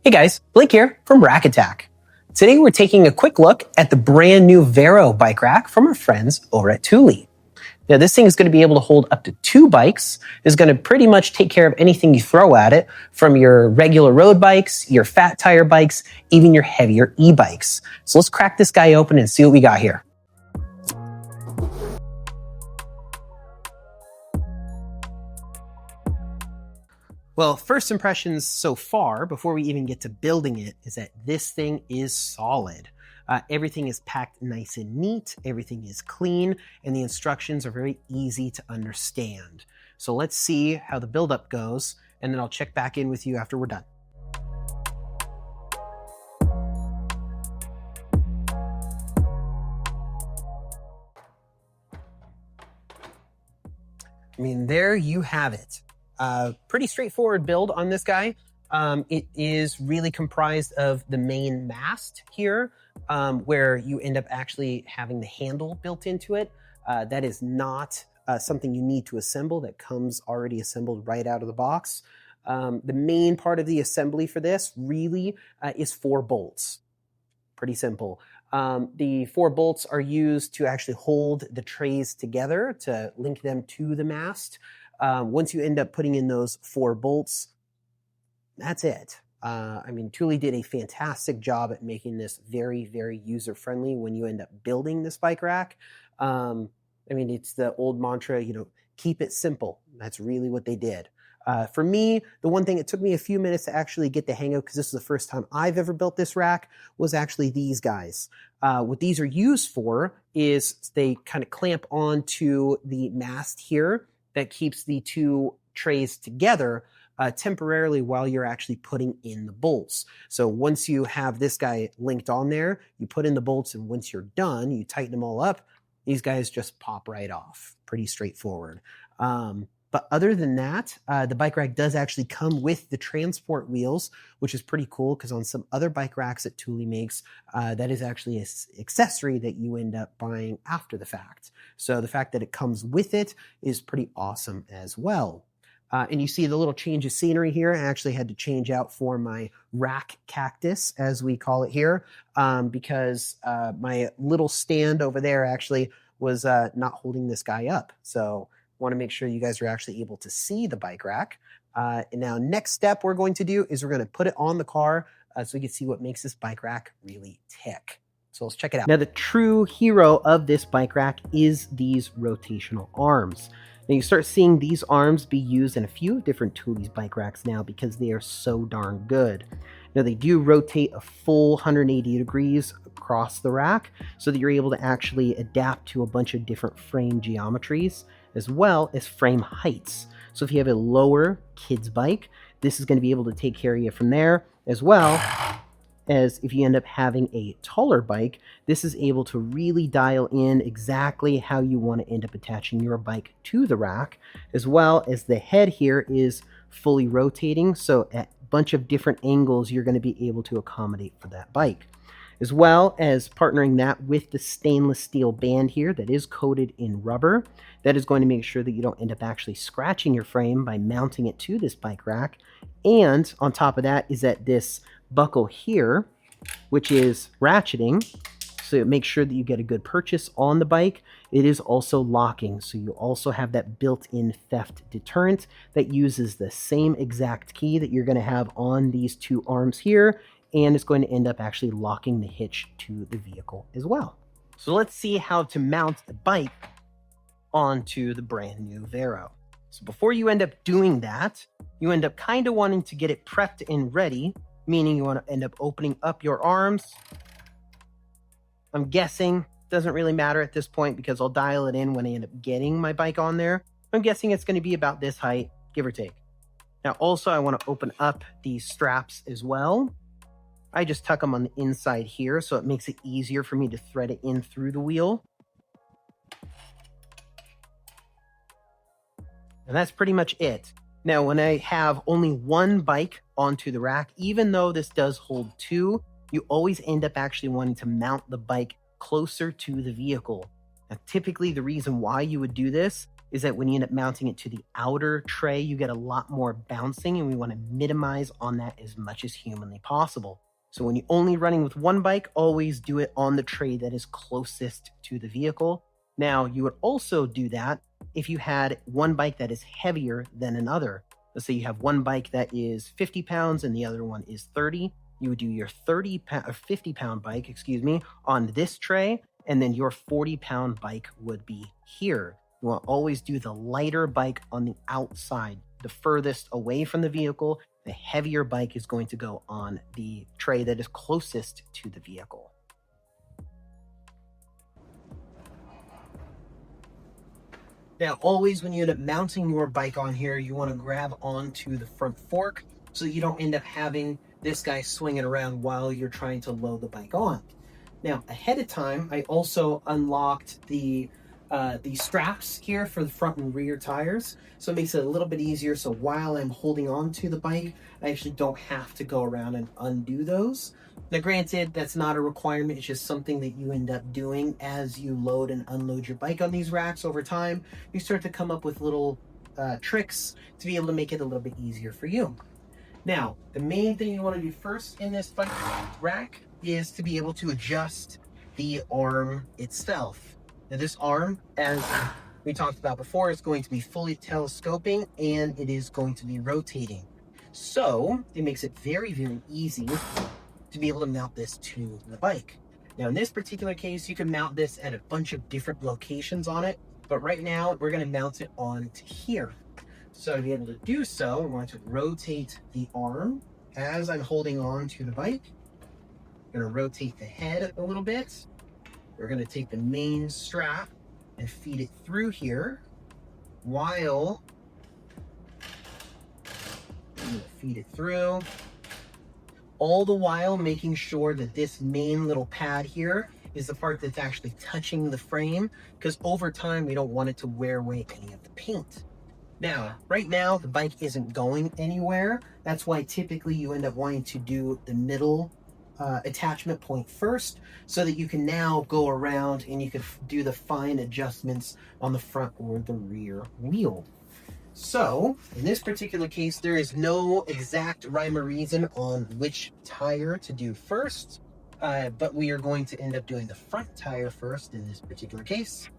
Hey guys, Blake here from Rack Attack. Today we're taking a quick look at the brand new Vero bike rack from our friends over at Thule. Now this thing is going to be able to hold up to 2 bikes. It's going to pretty much take care of anything you throw at it, from your regular road bikes, your fat tire bikes, even your heavier e-bikes. So let's crack this guy open and see what we got here. Well, first impressions so far, before we even get to building it, is that this thing is solid. Everything is packed nice and neat, everything is clean, and the instructions are very easy to understand. So let's see how the buildup goes, and then I'll check back in with you after we're done. I mean, there you have it. Pretty straightforward build on this guy. It is really comprised of the main mast here, where you end up actually having the handle built into it. That is not something you need to assemble. That comes already assembled right out of the box. The main part of the assembly for this really is 4 bolts. Pretty simple. The 4 bolts are used to actually hold the trays together to link them to the mast. Once you end up putting in those 4 bolts, that's it. I mean, Thule did a fantastic job at making this very, very user-friendly when you end up building this bike rack. I mean, it's the old mantra, keep it simple. That's really what they did. For me, the one thing it took me a few minutes to actually get the hang of, because this is the first time I've ever built this rack, was actually these guys. What these are used for is they kind of clamp onto the mast here that keeps the 2 trays together temporarily while you're actually putting in the bolts. So once you have this guy linked on there, you put in the bolts, and once you're done, you tighten them all up. These guys just pop right off. Pretty straightforward. But other than that, the bike rack does actually come with the transport wheels, which is pretty cool because on some other bike racks that Thule makes, that is actually an accessory that you end up buying after the fact. So the fact that it comes with it is pretty awesome as well. And you see the little change of scenery here. I actually had to change out for my rack cactus, as we call it here, because my little stand over there actually was not holding this guy up. So want to make sure you guys are actually able to see the bike rack. And now next step we're going to do is we're going to put it on the car so we can see what makes this bike rack really tick. So let's check it out. Now the true hero of this bike rack is these rotational arms. Now you start seeing these arms be used in a few different Thule's bike racks now because they are so darn good. Now they do rotate a full 180 degrees across the rack so that you're able to actually adapt to a bunch of different frame geometries as well as frame heights. So if you have a lower kid's bike, this is going to be able to take care of you from there, as well as if you end up having a taller bike, this is able to really dial in exactly how you want to end up attaching your bike to the rack, as well as the head here is fully rotating, so at a bunch of different angles you're going to be able to accommodate for that bike. As well as partnering that with the stainless steel band here that is coated in rubber. That is going to make sure that you don't end up actually scratching your frame by mounting it to this bike rack. And on top of that is that this buckle here, which is ratcheting, so it makes sure that you get a good purchase on the bike. It is also locking, so you also have that built-in theft deterrent that uses the same exact key that you're going to have on these 2 arms here, and it's going to end up actually locking the hitch to the vehicle as well. So let's see how to mount the bike onto the brand new Vero. So before you end up doing that, you end up kind of wanting to get it prepped and ready, meaning you want to end up opening up your arms. I'm guessing, doesn't really matter at this point because I'll dial it in when I end up getting my bike on there. I'm guessing it's going to be about this height, give or take. Now also I want to open up these straps as well. I just tuck them on the inside here, so it makes it easier for me to thread it in through the wheel. And that's pretty much it. Now, when I have only 1 bike onto the rack, even though this does hold 2, you always end up actually wanting to mount the bike closer to the vehicle. Now, typically, the reason why you would do this is that when you end up mounting it to the outer tray, you get a lot more bouncing, and we want to minimize on that as much as humanly possible. So when you're only running with one bike, always do it on the tray that is closest to the vehicle. Now, you would also do that if you had one bike that is heavier than another. Let's say you have one bike that is 50 pounds and the other one is 30. You would do your 50 pound bike, on this tray, and then your 40 pound bike would be here. You want to always do the lighter bike on the outside, the furthest away from the vehicle. The heavier bike is going to go on the tray that is closest to the vehicle. Now, always when you end up mounting your bike on here, you want to grab onto the front fork so you don't end up having this guy swinging around while you're trying to load the bike on. Now, ahead of time, I also unlocked the straps here for the front and rear tires, so it makes it a little bit easier. So while I'm holding on to the bike, I actually don't have to go around and undo those. Now, granted, that's not a requirement. It's just something that you end up doing as you load and unload your bike on these racks over time. You start to come up with little tricks to be able to make it a little bit easier for you. Now, the main thing you want to do first in this bike rack is to be able to adjust the arm itself. Now, this arm, as we talked about before, is going to be fully telescoping and it is going to be rotating. So it makes it very, very easy to be able to mount this to the bike. Now, in this particular case, you can mount this at a bunch of different locations on it, but right now we're going to mount it onto here. So to be able to do so, I want to rotate the arm as I'm holding on to the bike. I'm going to rotate the head a little bit. We're going to take the main strap and feed it through here while I'm going to feed it through. All the while making sure that this main little pad here is the part that's actually touching the frame, because over time we don't want it to wear away any of the paint. Now, right now the bike isn't going anywhere. That's why typically you end up wanting to do the middle attachment point first, so that you can now go around and you can do the fine adjustments on the front or the rear wheel. So in this particular case, there is no exact rhyme or reason on which tire to do first, but we are going to end up doing the front tire first in this particular case.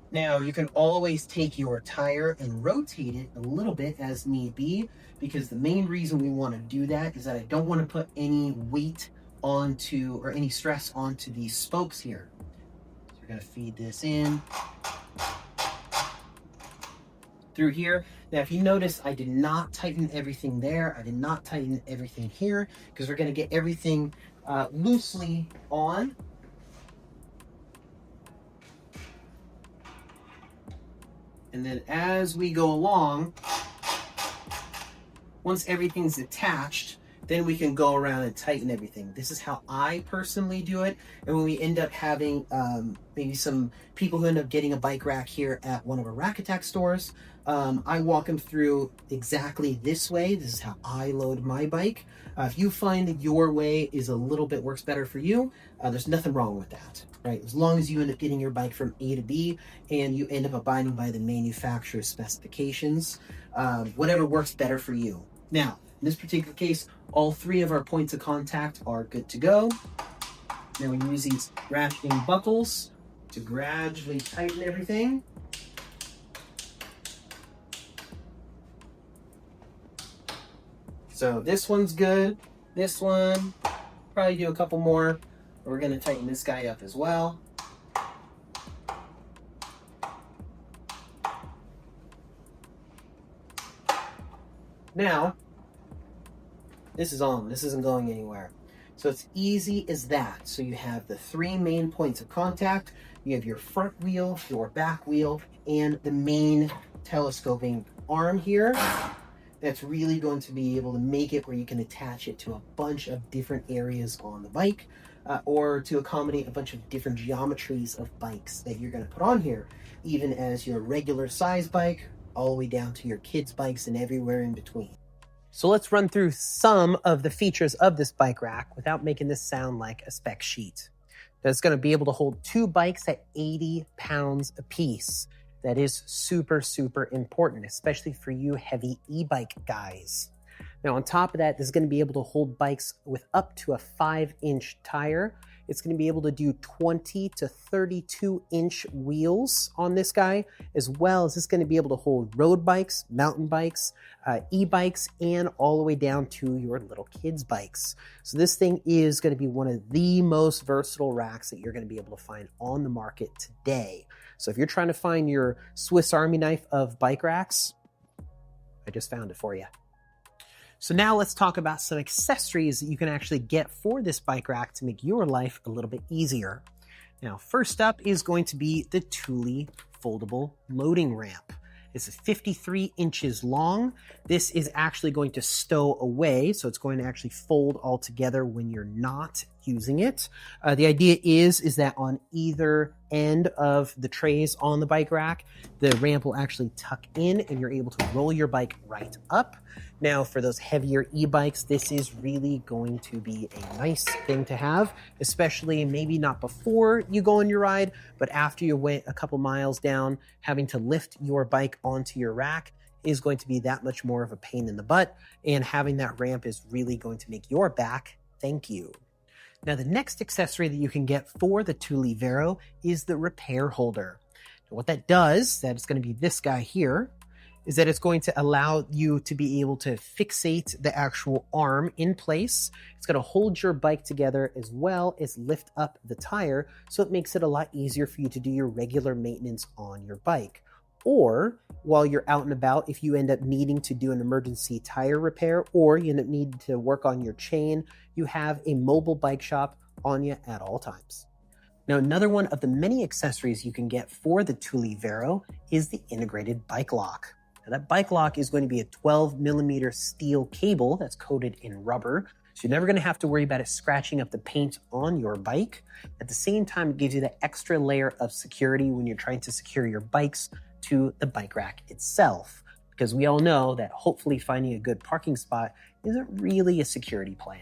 Now, you can always take your tire and rotate it a little bit as need be, because the main reason we want to do that is that I don't want to put any weight onto, or any stress onto these spokes here. So we're going to feed this in through here. Now, if you notice, I did not tighten everything there. I did not tighten everything here, because we're going to get everything loosely on. And then as we go along, once everything's attached, then we can go around and tighten everything. This is how I personally do it. And when we end up having maybe some people who end up getting a bike rack here at one of our Rack Attack stores, I walk them through exactly this way. This is how I load my bike. If you find that your way is a little bit works better for you, there's nothing wrong with that, right? As long as you end up getting your bike from A to B and you end up abiding by the manufacturer's specifications, whatever works better for you. Now, in this particular case, all three of our points of contact are good to go. Now we use these ratcheting buckles to gradually tighten everything. So this one's good. This one, probably do a couple more. We're going to tighten this guy up as well. Now, this is on. This isn't going anywhere. So it's easy as that. So you have the three main points of contact. You have your front wheel, your back wheel, and the main telescoping arm here. That's really going to be able to make it where you can attach it to a bunch of different areas on the bike, or to accommodate a bunch of different geometries of bikes that you're going to put on here, even as your regular size bike, all the way down to your kids' bikes and everywhere in between. So let's run through some of the features of this bike rack without making this sound like a spec sheet. It's going to be able to hold two bikes at 80 pounds apiece. That is super, super important, especially for you heavy e-bike guys. Now, on top of that, this is going to be able to hold bikes with up to a 5-inch tire. It's going to be able to do 20 to 32-inch wheels on this guy, as well as it's going to be able to hold road bikes, mountain bikes, e-bikes, and all the way down to your little kids' bikes. So this thing is going to be one of the most versatile racks that you're going to be able to find on the market today. So if you're trying to find your Swiss Army knife of bike racks, I just found it for you. So now let's talk about some accessories that you can actually get for this bike rack to make your life a little bit easier. Now, first up is going to be the Thule foldable loading ramp. It's 53 inches long. This is actually going to stow away, so it's going to actually fold all together when you're not using it. The idea is that on either end of the trays on the bike rack, the ramp will actually tuck in and you're able to roll your bike right up. Now, for those heavier e-bikes, this is really going to be a nice thing to have, especially maybe not before you go on your ride, but after you went a couple miles down, having to lift your bike onto your rack is going to be that much more of a pain in the butt, and having that ramp is really going to make your back thank you. Now, the next accessory that you can get for the Thule Vero is the repair holder. Now, what that does, that is going to be this guy here, is that it's going to allow you to be able to fixate the actual arm in place. It's going to hold your bike together as well as lift up the tire, so it makes it a lot easier for you to do your regular maintenance on your bike. Or while you're out and about, if you end up needing to do an emergency tire repair, or you end up needing to work on your chain, you have a mobile bike shop on you at all times. Now, another one of the many accessories you can get for the Thule Vero is the integrated bike lock. Now, that bike lock is going to be a 12mm steel cable that's coated in rubber, so you're never going to have to worry about it scratching up the paint on your bike. At the same time, it gives you that extra layer of security when you're trying to secure your bikes to the bike rack itself, because we all know that hopefully finding a good parking spot isn't really a security plan.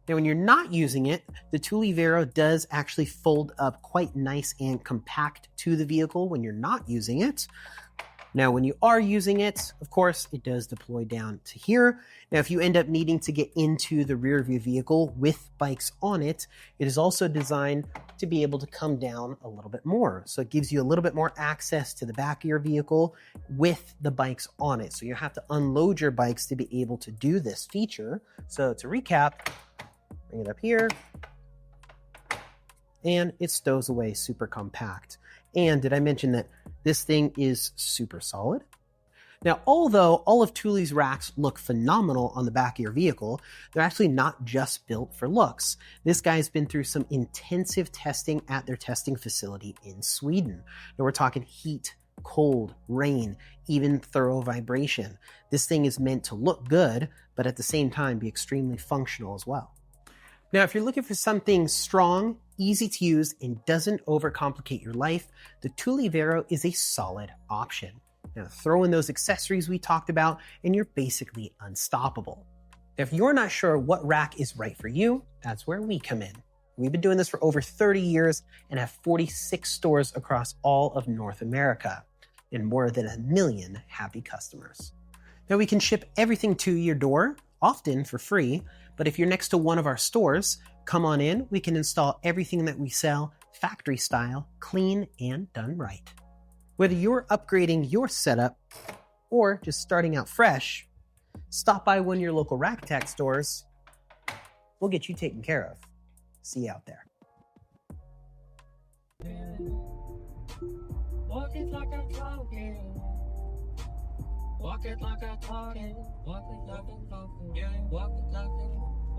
Now, when you're not using it, the Thule Vero does actually fold up quite nice and compact to the vehicle when you're not using it. Now, when you are using it, of course, it does deploy down to here. Now, if you end up needing to get into the rear of your vehicle with bikes on it, it is also designed to be able to come down a little bit more. So it gives you a little bit more access to the back of your vehicle with the bikes on it. So you have to unload your bikes to be able to do this feature. So to recap, bring it up here, and it stows away super compact. And did I mention that this thing is super solid? Now, although all of Thule's racks look phenomenal on the back of your vehicle, they're actually not just built for looks. This guy's been through some intensive testing at their testing facility in Sweden. Now, we're talking heat, cold, rain, even thorough vibration. This thing is meant to look good, but at the same time be extremely functional as well. Now, if you're looking for something strong, easy to use, and doesn't overcomplicate your life, the Thule Vero is a solid option. Now, throw in those accessories we talked about, and you're basically unstoppable. Now, if you're not sure what rack is right for you, that's where we come in. We've been doing this for over 30 years and have 46 stores across all of North America and more than 1 million happy customers. Now, we can ship everything to your door, often for free, but if you're next to one of our stores, come on in. We can install everything that we sell factory style, clean, and done right. Whether you're upgrading your setup or just starting out fresh, stop by one of your local Rack Attack stores. We'll get you taken care of. See you out there. Walk it like I'm talking. Walk it like I'm talking. Walk it like I'm talking. Yeah, walk it like I'm